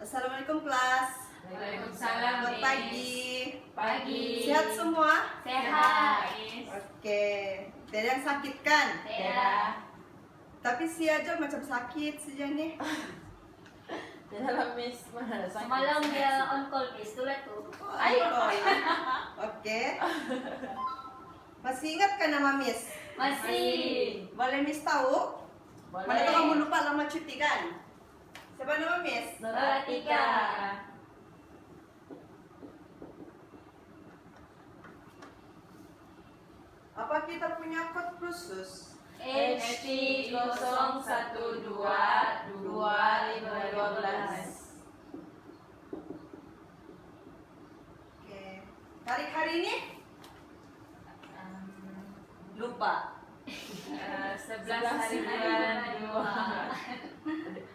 Assalamualaikum kelas. Waalaikumsalam. Selamat pagi. Pagi. Sehat semua? Sehat. Oke. Tidak yang sakit kan? Tidak. Tapi si aja macam sakit saja nih. Dalam Miss mana sakit? Semalam dia on call Miss, tuh tuh. Ayo. Oke. Masih ingat kan nama Miss? Masih. Boleh Miss tahu? Boleh. Mana tuh kamu lupa lama cuti kan? Siapa nama Miss? Nuratika. Apa kita punya code khusus? HT 0122512. Oke. Tarik hari ini? Lupa. 11 hari bulan 2021.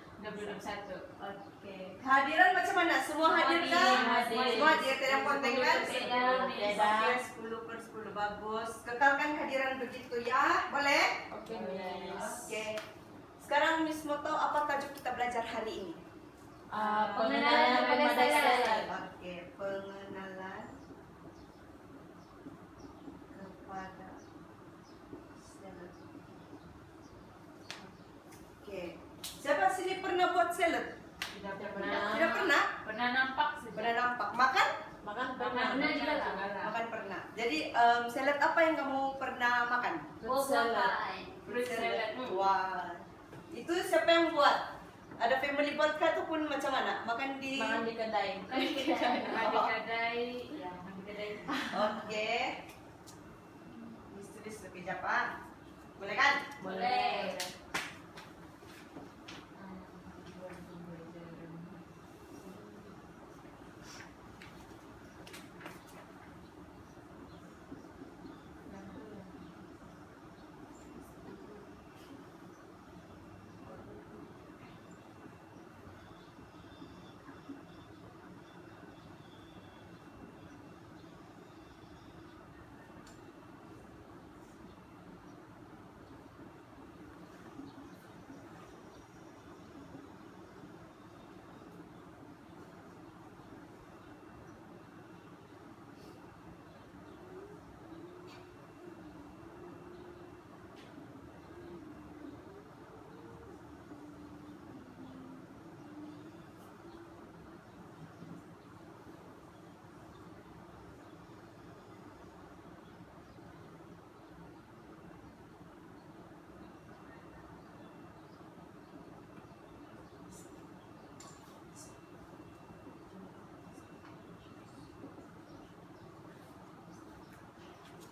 Oke. Kehadiran macam mana? Semua hadir kan? Hadir. Semua hadir, tidak konten kan? Tidak. Oke, 10/10 bagus. Kekalkan kehadiran begitu ya, boleh? Oke, Miss. Oke. Sekarang Miss mau tahu apa tajuk kita belajar hari ini? Pengenalan kepada salad. Oke, pengenalan kepada salad. Oke. Siapa sini pernah buat salad? Tidak Tidak pernah? Pernah nampak sih. Pernah nampak? Makan? Makan Pernah juga lah. Makan pernah. Jadi salad apa yang kamu pernah makan? Fruit salad. Fruit salad. Wah. Itu siapa yang buat? Ada family buat kah ataupun macam mana? Makan di Makan di kedai. Di kedai. Ya, di kedai. Oke. Tulis lebih Jepang. Boleh kan? Boleh.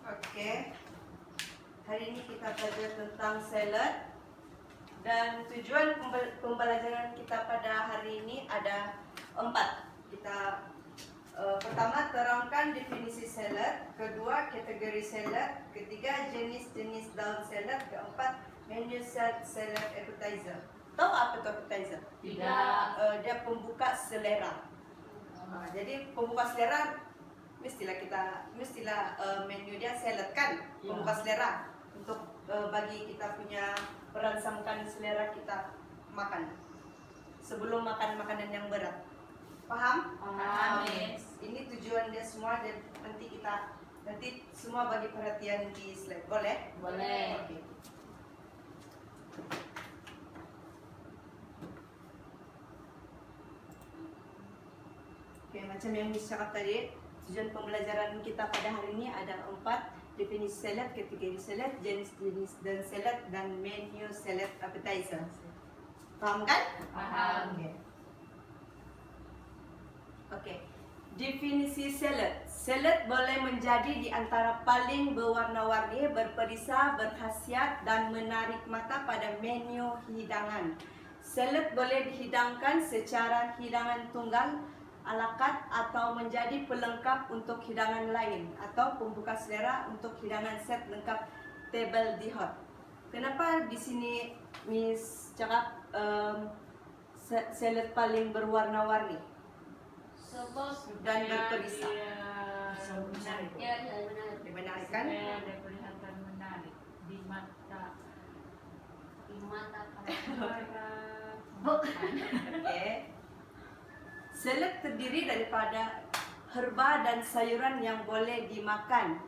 Oke. Hari ini kita belajar tentang salad dan tujuan pembelajaran kita pada hari ini ada 4. Kita pertama terangkan definisi salad, kedua kategori salad, ketiga jenis-jenis daun salad, keempat menu salad appetizer. Tahu apa itu appetizer? Tidak. Dia pembuka selera. Jadi pembuka selera mestilah menu dia salad kan, pembuka selera untuk bagi kita punya merangsangkan selera kita makan sebelum makan makanan yang berat. Paham? Paham, Oke. Miss. Ini tujuan dia semua dan nanti semua bagi perhatian di slide. Boleh? Boleh. Oke. Oke, macam yang Miss cakap tadi, tujuan pembelajaran kita pada hari ini ada 4: definisi salad, kategori salad, jenis-jenis dan salad, dan menu salad appetizer. Paham kan? Paham. Oke. Definisi salad. Salad boleh menjadi di antara paling berwarna-warni, berperisa, berkhasiat dan menarik mata pada menu hidangan. Salad boleh dihidangkan secara hidangan tunggal, ala carte, atau menjadi pelengkap untuk hidangan lain, atau pembuka selera untuk hidangan set lengkap table di hot. Kenapa di sini Miss cakap salad paling berwarna-warni Sebab dan berperisa? menarik. Menarik kan? Dia kelihatan menarik di mata. Di mata Para Oke. Salad terdiri daripada herba dan sayuran yang boleh dimakan.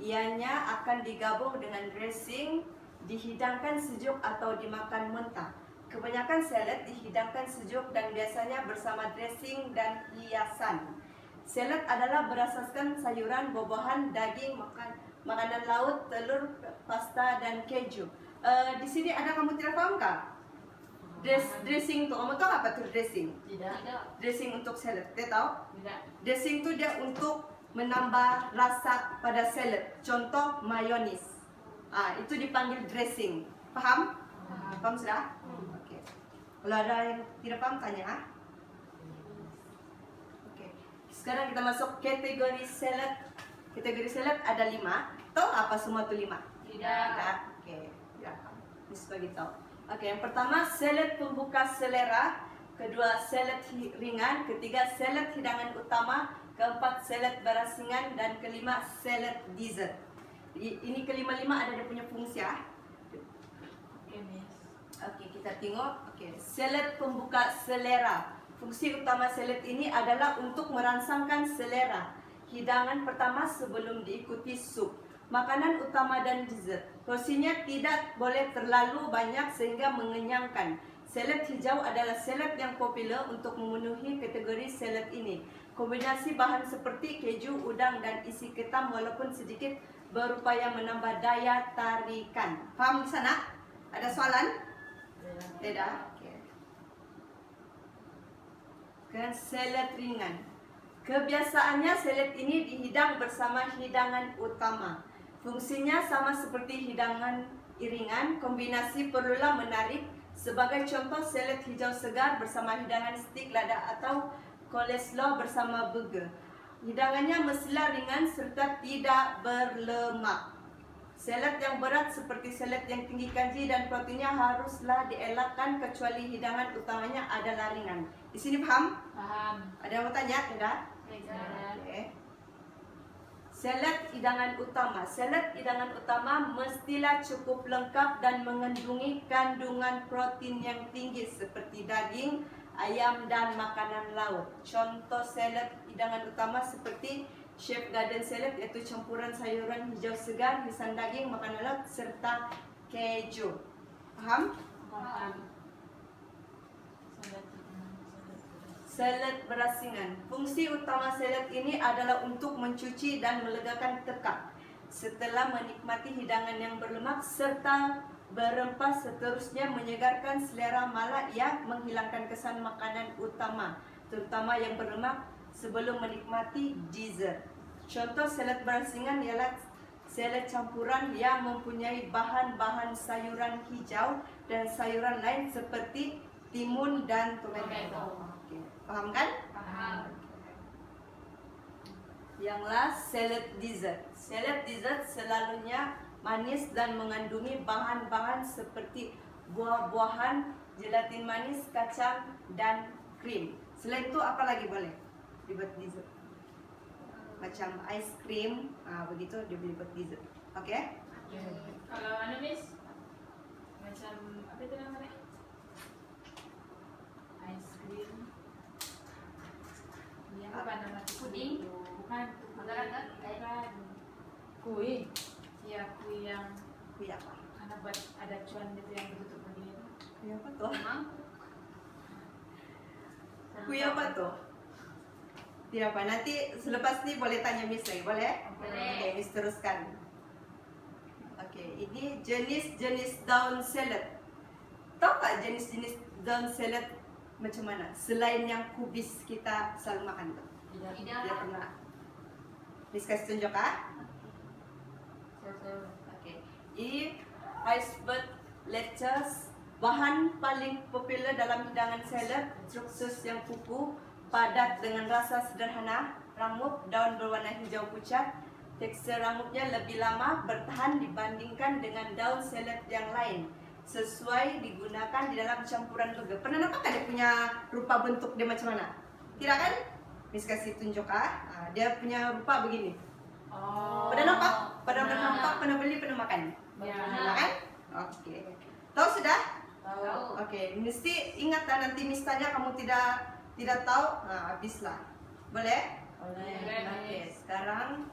Ianya akan digabung dengan dressing, dihidangkan sejuk atau dimakan mentah. Kebanyakan salad dihidangkan sejuk dan biasanya bersama dressing dan hiasan. Salad adalah berasaskan sayuran, buah-buahan, daging, makanan laut, telur, pasta dan keju. Di sini ada kamu tidak paham kah? Dressing tu, kamu tahu apa tu dressing? Tidak. Dressing untuk salad, dia tahu? Tidak. Dressing tu dia untuk menambah rasa pada salad. Contoh mayonis. Itu dipanggil dressing. Paham? Paham sudah? Okey. Kalau ada yang tidak paham tanya. Okey. Sekarang kita masuk kategori salad. Kategori salad ada 5. Tahu apa semua tu 5? Tidak. Okey. Ya. Ini sebagai tahu. Okey, yang pertama salad pembuka selera, kedua salad ringan, ketiga salad hidangan utama, keempat salad berasingan dan kelima salad dessert. Ini kelima-lima ada dia punya fungsi ya. Oke, Miss. Okey, kita tengok. Okey, salad pembuka selera. Fungsi utama salad ini adalah untuk merangsangkan selera. Hidangan pertama sebelum diikuti sup. Makanan utama dan dessert. Porsinya tidak boleh terlalu banyak sehingga mengenyangkan. Salad hijau adalah salad yang popular untuk memenuhi kategori salad ini. Kombinasi bahan seperti keju, udang dan isi ketam walaupun sedikit berupaya menambah daya tarikan. Faham di sana? Ada soalan? Tidak. Okey. Sekarang salad ringan. Kebiasaannya salad ini dihidang bersama hidangan utama. Fungsinya sama seperti hidangan iringan. Kombinasi perlulah menarik. Sebagai contoh salad hijau segar bersama hidangan stik lada atau coleslaw bersama burger. Hidangannya mestilah ringan serta tidak berlemak. Salad yang berat seperti salad yang tinggi kanji dan proteinnya haruslah dielakkan kecuali hidangan utamanya adalah ringan. Di sini paham? Paham. Ada yang mau tanya? Tidak? Tidak. Okey. Salad hidangan utama. Salad hidangan utama mestilah cukup lengkap dan mengandungi kandungan protein yang tinggi seperti daging, ayam dan makanan laut. Contoh salad hidangan utama seperti Chef Garden Salad iaitu campuran sayuran hijau segar, hiasan daging, makanan laut serta keju. Faham? Paham. Salad berasingan. Fungsi utama salad ini adalah untuk mencuci dan melegakan tekak. Setelah menikmati hidangan yang berlemak serta berempah, seterusnya menyegarkan selera malah ia menghilangkan kesan makanan utama, terutama yang berlemak sebelum menikmati dessert. Contoh salad berasingan ialah salad campuran yang mempunyai bahan-bahan sayuran hijau dan sayuran lain seperti timun dan tomato. Okey, faham kan? Paham. Yang last, salad dessert. Salad dessert selalunya manis dan mengandungi bahan-bahan seperti buah-buahan, gelatin manis, kacang dan krim. Selain itu apa lagi boleh dibuat dessert? Macam ice cream, begitu dia boleh buat dessert. Okey? Kalau anu Miss, macam apa itu namanya? Ice cream. Yang apa nama? Puding? Bukan. Bukan. Kue. Ya, kue yang Kuih apa? karena buat ada cuan gitu yang ditutup begini. Kuih apa tuh? Emang? Kuih apa tuh? Tidak apa, nanti selepas ni boleh tanya Miss lagi, boleh? Boleh. Okey, Miss teruskan. Okey, ini jenis-jenis daun salad. Tahu tak jenis-jenis daun salad macam mana? Selain yang kubis kita selalu makan tu. Tidak. Tidak pernah. Miss kasih tunjuk ah. Saya. Okey. Ini iceberg lettuce, bahan paling popular dalam hidangan salad, struktur yang kukuh, padat dengan rasa sederhana, rambut daun berwarna hijau pucat. Tekstur rambutnya lebih lama bertahan dibandingkan dengan daun salad yang lain. Sesuai digunakan di dalam campuran burger. Pernah nampak kan dia punya rupa bentuk dia macam mana? Tidak kan? Miss kasih tunjuk ah. Dia punya rupa begini. Oh. Pernah nampak? Pernah nampak? Pernah beli? Pernah makan? Ya. Pernah kan? Okey. Tahu sudah? Tahu. Okey. Mesti ingat nanti Miss tanya kamu tidak Tidak tahu? Nah, habislah. Boleh? Boleh. Oke, sekarang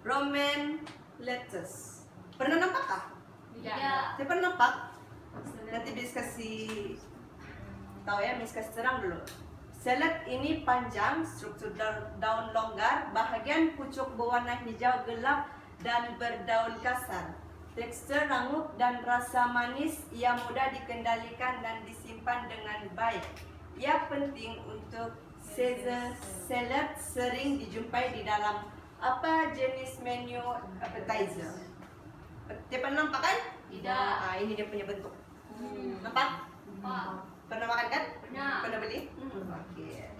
Roman lettuce. Pernah nampak kah? Tidak. Saya pernah nampak. Nanti Miss kasih tahu ya, Miss kasih terang dulu. Salad ini panjang, struktur daun longgar, bahagian pucuk berwarna hijau gelap dan berdaun kasar. Tekstur rangup dan rasa manis, ia mudah dikendalikan dan disimpan dengan baik. Ia penting untuk Caesar salad, sering dijumpai di dalam apa jenis menu appetizer. Dia pernah nampak kan? Tidak. Ah, ini dia punya bentuk. Nampak? Pernah makan kan? Pernah. Pernah beli? Oke.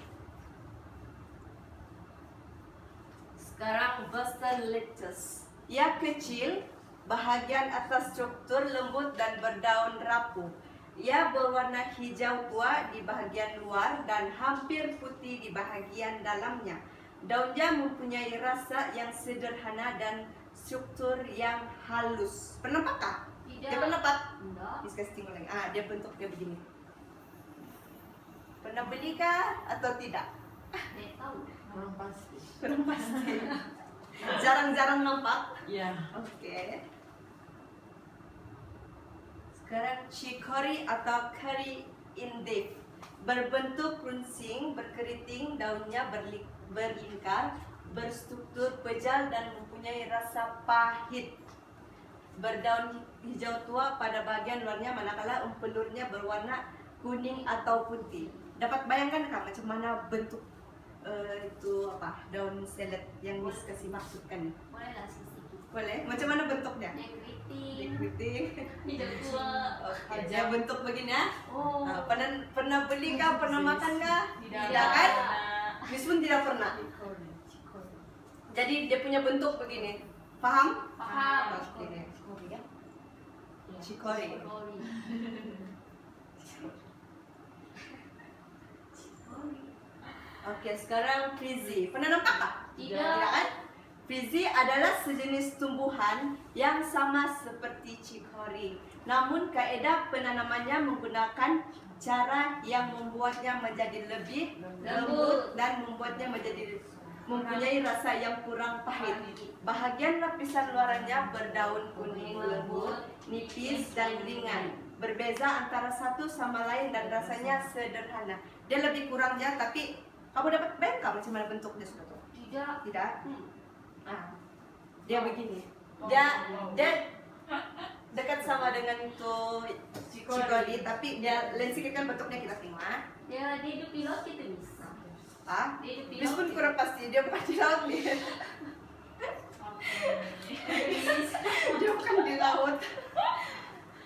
Sekarang Boston lettuce. Ia kecil, bahagian atas struktur lembut dan berdaun rapuh. Ia berwarna hijau tua di bahagian luar dan hampir putih di bahagian dalamnya. Daunnya mempunyai rasa yang sederhana dan struktur yang halus. Pernah nampak kah? Tidak. Dia pernah nampak? Tidak. Bisa kasih tengok lagi. Ah, dia bentuk dia begini. Pernah beli kah atau tidak? Tidak tahu. Kurang pasti. Kurang pasti. Jarang-jarang nampak. Iya. Oke. Sekarang chicory atau curry Indian. Berbentuk runcing, berkeriting, daunnya berlingkar, berstruktur pejal dan mempunyai rasa pahit. Berdaun hijau tua pada bagian luarnya, manakala empelurnya berwarna kuning atau putih. Dapat bayangkan kah macam mana bentuk itu apa daun salad yang Miss kasih maksudkan? Bolehlah sedikit. Boleh? Macam mana bentuknya? Yang keriting. Keriting. Hijau tua. Oke, dia bentuk begini ya. Oh. Nah, pernah beli kah? Pernah makan kah? Tidak. kan? Miss pun tidak pernah. Chicory. Jadi dia punya bentuk begini. Paham? Paham. Oke. Chicory ya? Iya. Chicory. Chicory. Oke, sekarang frizzy. Pernah nampak kah? Tidak. Tidak kan? Frizzy adalah sejenis tumbuhan yang sama seperti chicory. Namun kaedah penanamannya menggunakan cara yang membuatnya menjadi lebih lembut dan membuatnya menjadi mempunyai rasa yang kurang pahit. Bahagian lapisan luarannya berdaun kuning lembut, nipis dan ringan. Berbeza antara satu sama lain dan rasanya sederhana. Dia lebih kurangnya, tapi kamu dapat bayangkan macam mana bentuknya sudah tuh? Tidak. Tidak? Ah, dia begini. Dia dekat sama dengan itu chicory, tapi dia lain sedikit kan bentuknya kita tengok. Dia hidup di laut itu, Miss. Ah, Dia hidup di Miss pun laut. kurang pasti dia bukan di laut nih. Dia bukan di laut.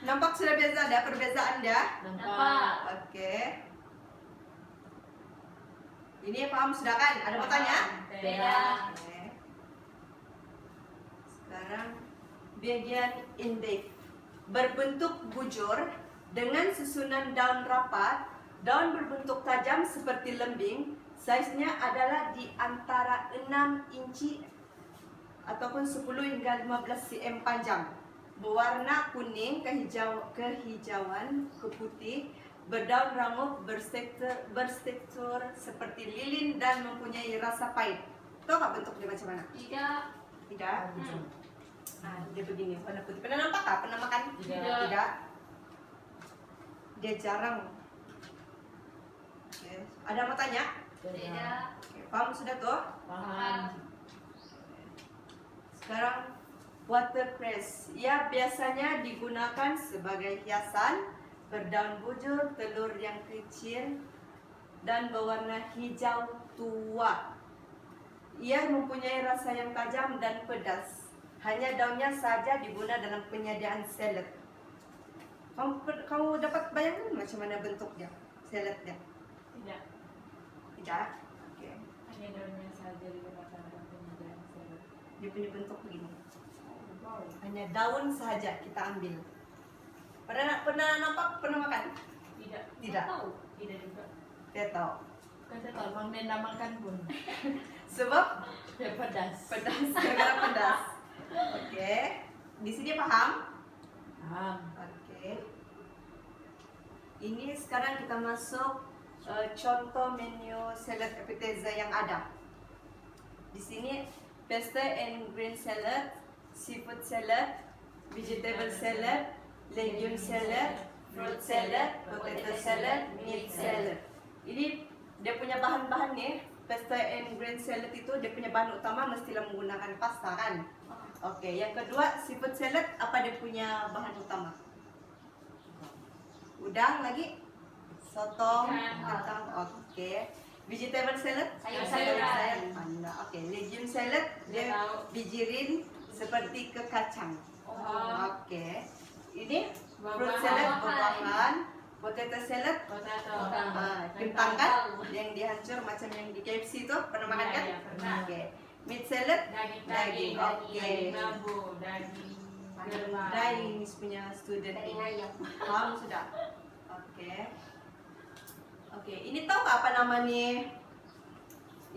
Nampak sudah biasa ada perbezaan dia. Nampak. Oke. Ini paham sudah kan? Ada mau tanya? Beda. Oke. Sekarang bagian indif. Berbentuk bujur dengan susunan daun rapat. Daun berbentuk tajam seperti lembing. Saiznya adalah di antara 6 inci ataupun 10 hingga 15 cm panjang. Berwarna kuning, kehijauan, ke putih. Berdaun rangup, bertekstur seperti lilin dan mempunyai rasa pahit. Tahu nggak bentuknya macam mana? Tidak. Tidak? Ah, dia begini, warna putih. Pernah nampak kah? Pernah makan? Tidak. Tidak. Dia jarang. Oke. Ada mau tanya? Tidak. Oke, paham sudah tuh? Paham. Sekarang watercress. Ia biasanya digunakan sebagai hiasan. Berdaun bujur, telur yang kecil, dan berwarna hijau tua. Ia mempunyai rasa yang tajam dan pedas. Hanya daunnya saja diguna dalam penyediaan salad. Kamu dapat bayangkan macam mana bentuknya saladnya? Tidak. Tidak? Oke. Hanya daunnya saja digunakan dalam penyediaan salad. Dia punya bentuk begini. Hanya daun saja kita ambil. Pernah nampak? Pernah makan? Tidak. Tidak. Tahu. Tidak juga. Tidak tahu. Kan saya tahu Bang Nenda makan pun. Sebab Dia pedas. pedas, gara-gara pedas. Oke. Di sini paham? Paham. Oke. Ini sekarang kita masuk contoh menu salad appetizer yang ada. Di sini pasta and green salad, seafood salad, vegetable salad, legume salad, fruit salad, potato salad, meat salad. Ini dia punya bahan-bahan nih. Pasta and green salad itu dia punya bahan utama mestilah menggunakan pasta kan. Oke, yang kedua seafood salad apa dia punya bahan utama? Udang lagi, sotong, kentang. Oke. Vegetable salad? Sayur-sayuran. Anda. Oke, legume salad dia biji rin seperti ke kacang. Oke. Ini fruit salad buah-buahan, potato salad kentang kan yang dihancur macam yang di KFC itu pernah makan kan? Iya, pernah. Oke. Meat salad Daging. Oke. Daging lambu, daging kerbau. Daging punya student. Daging ayam. Paham sudah? Oke. Oke, ini tahu nggak apa namanya?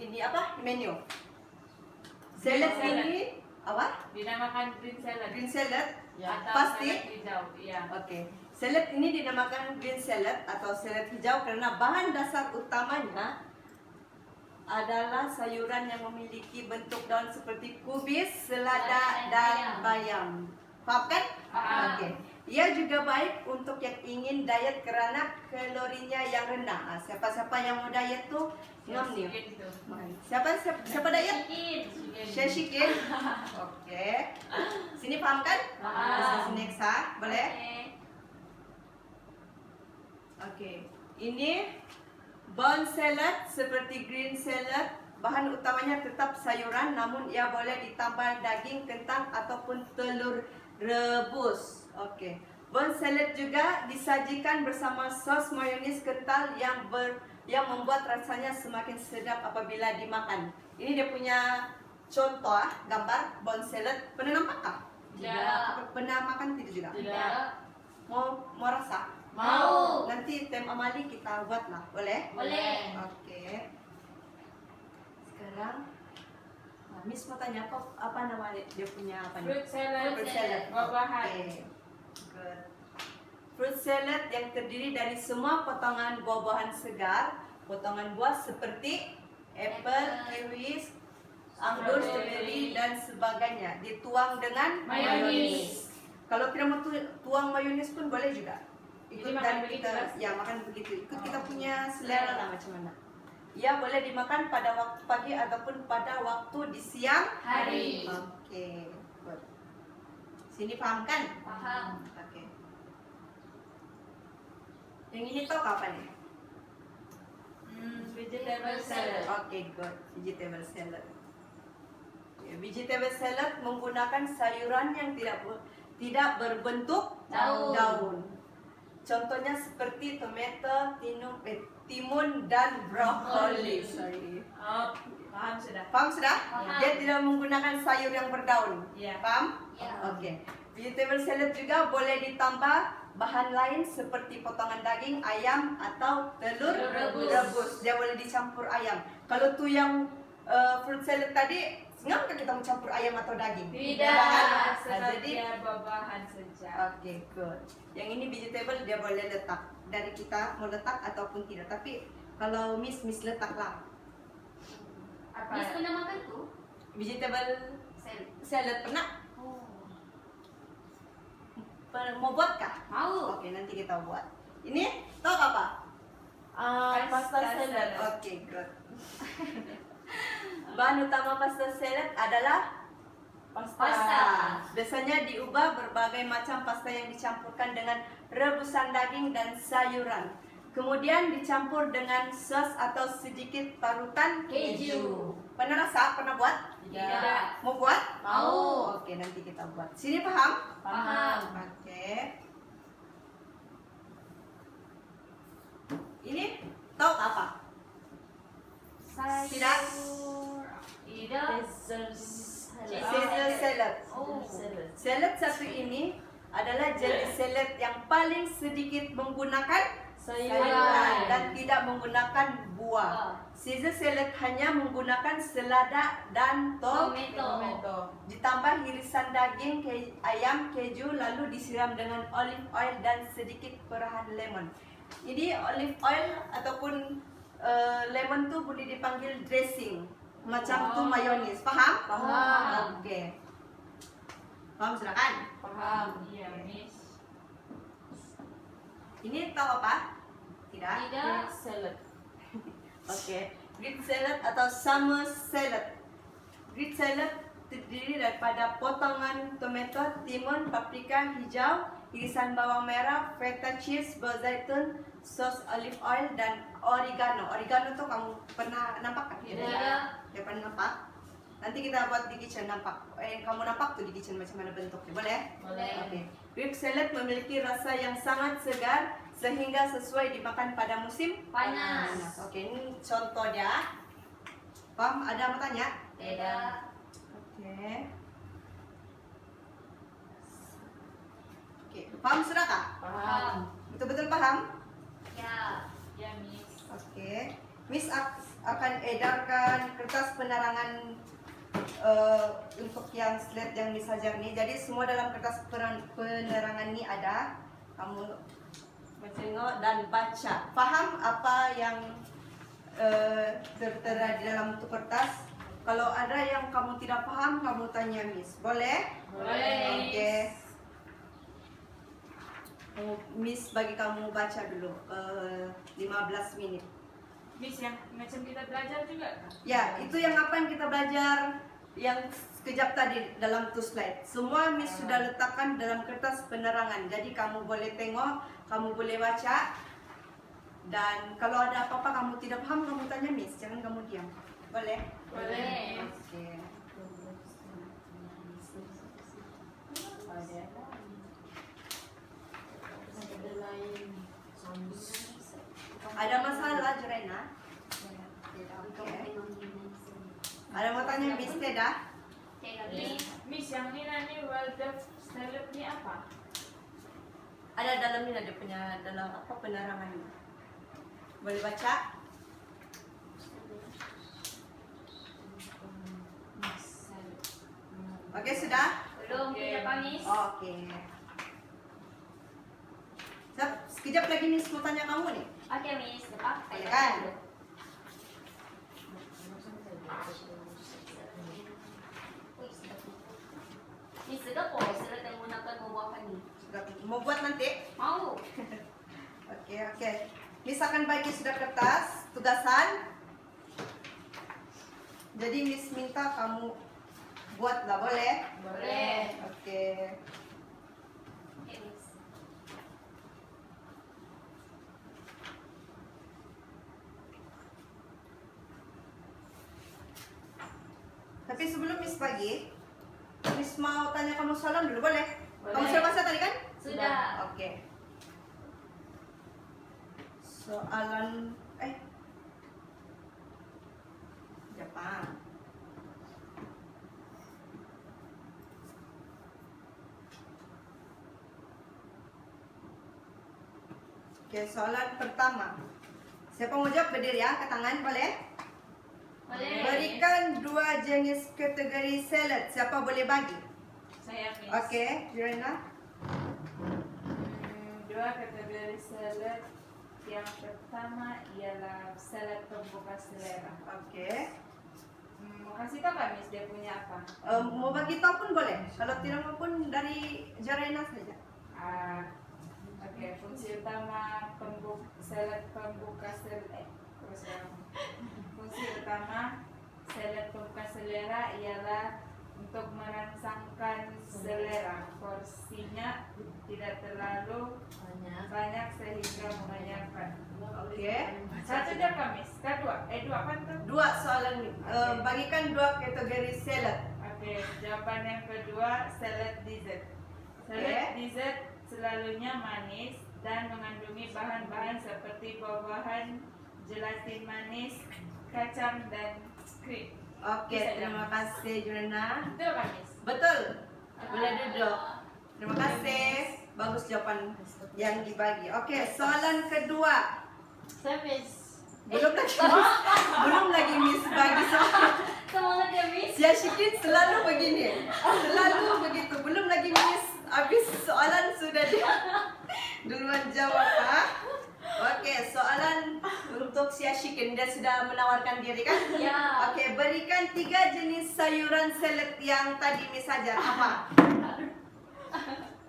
Ini apa? Menu. Salad Salad. ini apa? Dinamakan green salad. Green salad. Ya. Atau Pasti? salad hijau. Iya. Oke. Salad ini dinamakan green salad atau salad hijau karena bahan dasar utamanya adalah sayuran yang memiliki bentuk daun seperti kubis, selada, dan bayam. Paham kan? Paham. Oke. Ia juga baik untuk yang ingin diet karena kalorinya yang rendah. Nah, siapa-siapa yang mau diet tuh ngam nih. Chicken tuh. Siapa diet? Chicken. Saya chicken. Oke. Sini paham kan? Paham. Sini Neksa, boleh? Oke. Ini bone salad seperti green salad. Bahan utamanya tetap sayuran, namun ia boleh ditambah daging, kentang ataupun telur rebus. Oke. Bone salad juga disajikan bersama sos mayonis kental yang membuat rasanya semakin sedap apabila dimakan. Ini dia punya contoh gambar bone salad. Pernah nampak kah? Tidak. Pernah makan tidak juga? Tidak. Mau rasa? Mau. Nanti tem amali kita buat lah, boleh? Boleh. Oke. Sekarang, Miss mau tanya apa nama dia punya apa nih? Fruit salad. Fruit salad. Buah-buahan. Oke. Good. Fruit salad yang terdiri dari semua potongan buah-buahan segar, potongan buah seperti apple, kiwi, anggur, strawberry dan sebagainya. Dituang dengan Mayonis. Kalau tidak mau tuang mayonis pun boleh juga. Jadi makan begitu, kita, Mas? ya makan begitu. Ikut kita Oh. punya selera lah macam mana. Ya boleh dimakan pada waktu pagi ataupun pada waktu di siang Hari. Oke, good. Sini paham kan? Paham. Oke. Yang ini tahu kapan ya? Vegetable salad. Oke, good. Vegetable salad. Ya, vegetable salad menggunakan sayuran yang tidak berbentuk daun. Contohnya seperti tomato, timun dan brokoli. Sorry. Oh, paham sudah. Paham sudah? Paham. Dia tidak menggunakan sayur yang berdaun. Iya. Paham? Ya. Oke. Vegetable salad juga boleh ditambah bahan lain seperti potongan daging, ayam atau telur Telur rebus. Dia boleh dicampur ayam. Kalau tuh yang fruit salad tadi, ngapa kita mau campur ayam atau daging? Tidak. Nah, Sebab jadi dia buah-buahan saja. oke, good. Yang ini vegetable dia boleh letak. Dari kita mau letak ataupun tidak. Tapi kalau miss letaklah. Apa? Miss pernah makan tuh? Vegetable Salad. salad pernah? Oh. Mau buat kah? Mau. Oke, nanti kita buat. Ini tahu apa? Pasta Pasta salad. salad. Oke, good. Bahan utama pasta salad adalah Pasta. Biasanya diubah berbagai macam pasta yang dicampurkan dengan rebusan daging dan sayuran. Kemudian dicampur dengan sos atau sedikit parutan Keju. Pernah rasa? Pernah buat? Tidak. Mau buat? Mau. Oke, nanti kita buat. Sini paham? Paham. Oke. Ini tahu apa? Tidak. Tidak. Caesar salad. Caesar salad. Oh. Salad. Salad satu ini adalah jenis salad yang paling sedikit menggunakan sayuran dan tidak menggunakan buah. Caesar salad hanya menggunakan selada dan Tomato. ditambah irisan daging, ayam, keju, lalu disiram dengan olive oil dan sedikit perahan lemon. Ini olive oil ataupun lemon tuh boleh dipanggil dressing. Macam tuh mayonis. Paham? Paham. Oke. Paham silakan. Paham. Iya, Miss. Ini tahu apa? Tidak? Tidak. Salad. Oke. Greek salad atau summer salad. Greek salad terdiri daripada potongan tomato, timun, paprika hijau, irisan bawang merah, feta cheese, berzaitun, sos olive oil, dan oregano. Oregano tuh kamu pernah nampak kan? Tidak. Tidak pernah nampak? Nanti kita buat di kitchen nampak. Kamu nampak tuh di kitchen macam mana bentuknya, boleh? Boleh. Oke. Greek salad memiliki rasa yang sangat segar sehingga sesuai dimakan pada musim Panas. Oke, ini contoh dia. Paham? Ada mau tanya? Tidak. Oke. Oke, paham sudah kak? Paham. Betul-betul paham? Ya. Ya, Miss. Oke. Miss akan edarkan kertas penerangan untuk yang slide yang Miss ajar nih. Jadi semua dalam kertas penerangan ini ada. Kamu tengok dan baca. Paham apa yang tertera di dalam itu kertas? Kalau ada yang kamu tidak paham, kamu tanya Miss. Boleh? Boleh. Oke. Miss bagi kamu baca dulu 15 menit. Miss, yang macam kita belajar juga kan? Ya, itu yang apa yang kita belajar yang sekejap tadi dalam two slide. Semua Miss sudah letakkan dalam kertas penerangan. Jadi kamu boleh tengok, kamu boleh baca. Dan kalau ada apa-apa kamu tidak paham, kamu tanya Miss. Jangan kamu diam. Boleh? Boleh. Oke. Ada lain. Ada masalah, Jurena? Oke. Ada mau tanya Miss Teda? Tidak. Miss, yang ini nanti Waldorf salad ni apa? Ada dalamnya, ada punya dalam apa penerangannya. Boleh baca? Oke, sudah? Belum. Tidak, Pak, Miss. Oke. Sekejap lagi Miss mau tanya kamu nih. Oke, Miss. Depak. Silakan. Miss, sudah po. Sudah tayo muna kan mabuhakan ni. Sudah mau buat nanti? Mau. Oke. Miss akan bagi sudah kertas tugasan. Jadi Miss minta kamu buatlah, boleh? Boleh. Oke. Oke, Miss. Tapi sebelum Miss bagi, Miss mau tanya kamu soalan dulu, boleh? Boleh. Kamu sudah bahasa tadi kan? Sudah. Oke. Soalan Jepang. Oke, soalan pertama. Siapa mau jawab berdiri ya, ke tangan, boleh? Boleh. Berikan 2 jenis kategori salad. Siapa boleh bagi? Saya, Miss. Oke, Jurena. Dua kategori salad. Yang pertama ialah salad pembuka selera. Oke. Mau kasih tahu nggak, Miss, dia punya apa? Mau bagi tahu pun boleh. Kalau tidak mau pun dari Jurena saja. Oke, fungsi utama salad pembuka selera. Fungsi utama salad pembuka selera ialah untuk merangsangkan selera. Porsinya tidak terlalu banyak sehingga mengenyangkan. Oke. Satu jam, Miss. Dua apa tuh? 2 soalan nih. Bagikan 2 kategori salad. Oke, jawaban yang kedua salad dessert. Salad dessert selalunya manis dan mengandungi bahan-bahan seperti buah-buahan, gelatin manis, kacang dan krim. Oke, terima kasih Jurena. Betul kan, Miss? Betul. Boleh duduk. Terima kasih. Bagus jawaban yang dibagi. Oke, soalan kedua. Saya Miss. Belum lagi Miss bagi soalan. Semangat ya, Miss. Ya Syikrin selalu begini. Selalu begitu. Belum lagi Miss habis soalan sudah dia duluan jawab. sudah menawarkan diri kan? Ya. Oke, berikan 3 jenis sayuran salad yang tadi Miss ajar. Apa?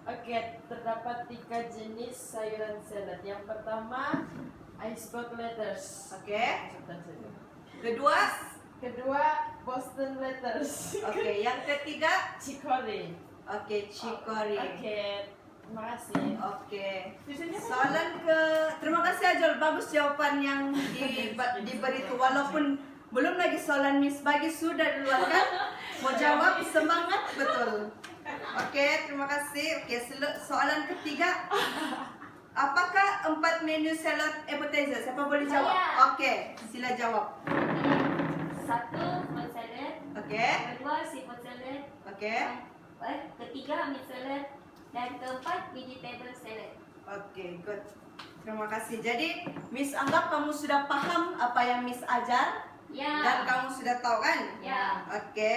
Oke, terdapat 3 jenis sayuran salad. Yang pertama, iceberg lettuce. Oke. Kedua? Kedua, Boston lettuce. Oke, yang ketiga? Chicory. Oke, chicory. Oke, terima kasih. Oke. Soalan terima kasih Ajol, bagus jawaban yang diberi itu walaupun belum lagi soalan Miss bagi sudah duluan kan? Mau jawab semangat betul. Oke, terima kasih. Oke, soalan ketiga. Apakah 4 menu salad appetizer? Siapa boleh jawab? Saya. Oke, sila jawab. 1 fruit salad, Oke. kedua seafood salad, Oke. ketiga meat salad, dan keempat vegetable salad. Oke, good. Terima kasih. Jadi, Miss anggap kamu sudah paham apa yang Miss ajar Ya. dan kamu sudah tahu kan? Ya. Oke.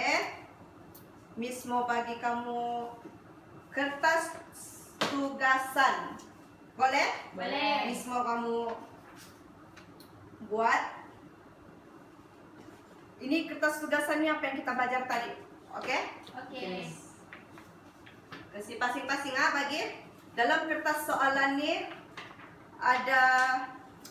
Miss mau bagi kamu kertas tugasan. Boleh? Boleh. Miss mau kamu buat. Ini kertas tugasannya apa yang kita belajar tadi. Oke? Oke. Kasih pasing-pasing bagi. Dalam kertas soalan ini ada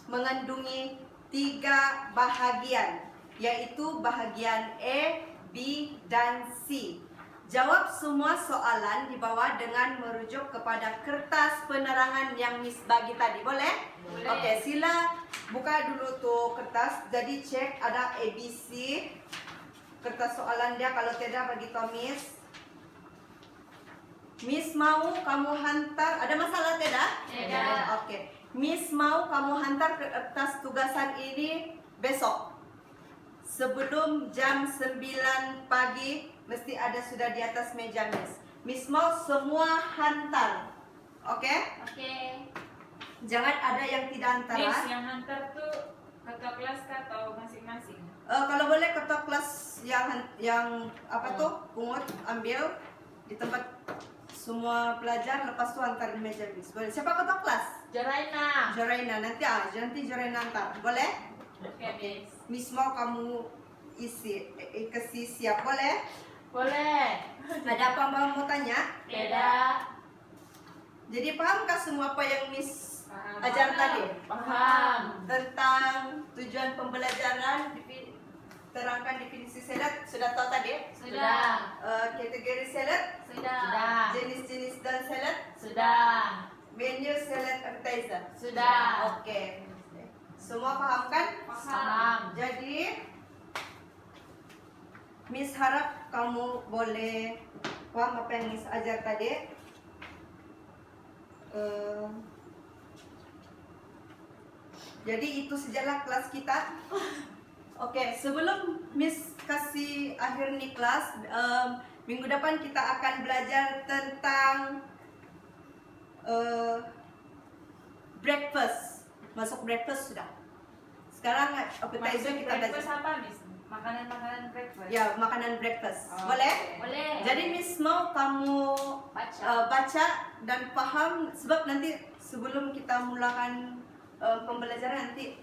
mengandungi 3 bahagian, yaitu bahagian A, B, dan C. Jawab semua soalan di bawah dengan merujuk kepada kertas penerangan yang Miss bagi tadi. Boleh? Boleh. Oke, sila buka dulu tuh kertas. Jadi cek ada ABC kertas soalan dia. Kalau tidak bagi Miss. Miss mau kamu hantar. Ada masalah tidak? Tidak. Oke. Miss mau kamu hantar kertas tugasan ini besok. Sebelum jam 9 pagi mesti ada sudah di atas meja Miss. Miss mau semua hantar. Oke? Oke. Jangan ada yang tidak Miss, antara. yang hantar tuh ketua kelas kah atau masing-masing? Kalau boleh ketua kelas yang apa tuh pungut ambil di tempat semua pelajar, lepas tuh antar di meja Miss. Boleh. Siapa ketua kelas? Joraina. Joraina. Nanti Joraina antar. Boleh? Oke, Miss. Miss mau kamu kasih siap. Boleh? Boleh. Ada apa mau tanya? Tidak. Jadi pahamkah semua apa yang Miss Paham. ajar tadi? Paham. Tentang tujuan pembelajaran, terangkan definisi salad, sudah tahu tadi? Sudah. Kategori salad, Sudah. Sudah. jenis-jenis dan salad, Sudah. menu salad appetizer. Sudah. Oke. Semua paham kan? Paham. Jadi Miss harap kamu boleh paham apa yang Miss ajar tadi. Jadi itu sajalah kelas kita. Oke, sebelum Miss kasih akhir nih kelas, minggu depan kita akan belajar tentang breakfast. Masuk breakfast sudah. Sekarang appetizer Maksud kita belajar. breakfast apa, Miss? Makanan-makanan breakfast? Ya, makanan breakfast. Oh, Boleh? oke. Boleh. Jadi Miss mau kamu Baca. baca dan paham, sebab nanti sebelum kita mulakan pembelajaran nanti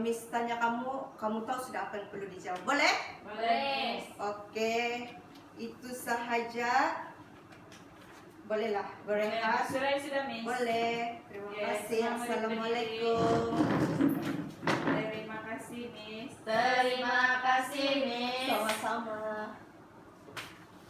Miss tanya kamu tahu sudah apa yang perlu dijawab. Boleh? Boleh. Oke, itu sahaja. Bolehlah, berehat. Sudah, Miss. Boleh. Terima Oke, kasih. selamat Assalamualaikum. Terima kasih, Miss. Terima kasih, Miss. Sama-sama.